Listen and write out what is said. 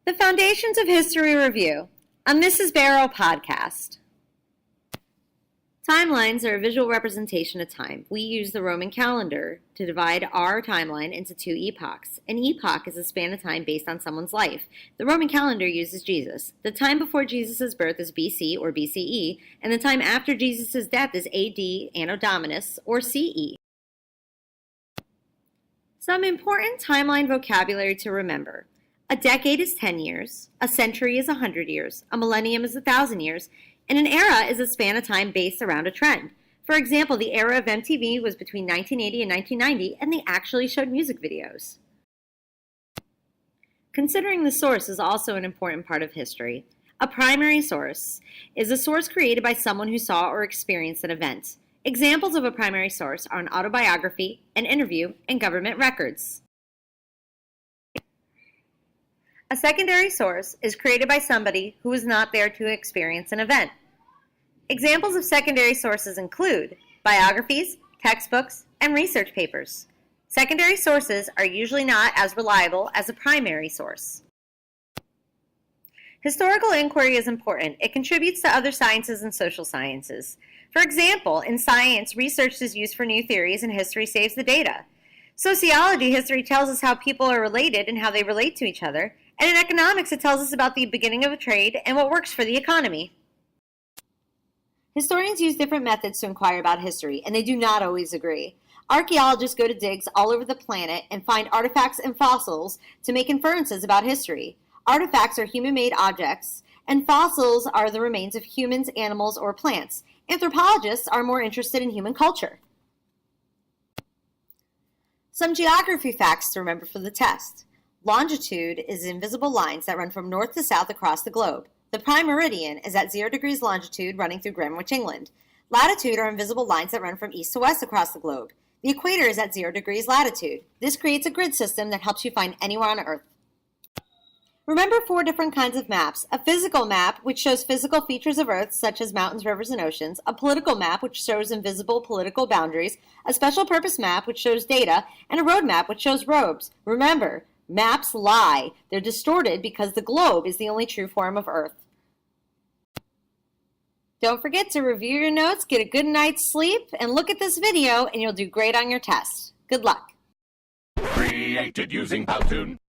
The Foundations of History Review, a Mrs. Barrow podcast. Timelines are a visual representation of time. We use the Roman calendar to divide our timeline into two epochs. An epoch is a span of time based on someone's life. The Roman calendar uses Jesus. The time before Jesus' birth is BC or BCE, and the time after Jesus' death is AD, Anno Dominus, or CE. Some important timeline vocabulary to remember. A decade is 10 years, a century is 100 years, a millennium is 1,000 years, and an era is a span of time based around a trend. For example, the era of MTV was between 1980 and 1990, and they actually showed music videos. Considering the source is also an important part of history. A primary source is a source created by someone who saw or experienced an event. Examples of a primary source are an autobiography, an interview, and government records. A secondary source is created by somebody who was not there to experience an event. Examples of secondary sources include biographies, textbooks, and research papers. Secondary sources are usually not as reliable as a primary source. Historical inquiry is important. It contributes to other sciences and social sciences. For example, in science, research is used for new theories and history saves the data. Sociology, history tells us how people are related and how they relate to each other. And in economics, it tells us about the beginning of a trade and what works for the economy. Historians use different methods to inquire about history, and they do not always agree. Archaeologists go to digs all over the planet and find artifacts and fossils to make inferences about history. Artifacts are human-made objects, and fossils are the remains of humans, animals, or plants. Anthropologists are more interested in human culture. Some geography facts to remember for the test. Longitude is invisible lines that run from north to south across the globe. The prime meridian is at 0 degrees longitude running through Greenwich, England. Latitude are invisible lines that run from east to west across the globe. The equator is at 0 degrees latitude. This creates a grid system that helps you find anywhere on Earth. Remember 4 different kinds of maps. A physical map, which shows physical features of Earth, such as mountains, rivers, and oceans. A political map, which shows invisible political boundaries. A special purpose map, which shows data. And a road map, which shows roads. Remember, maps lie. They're distorted because the globe is the only true form of Earth. Don't forget to review your notes, get a good night's sleep, and look at this video, and you'll do great on your test. Good luck. Created using Powtoon.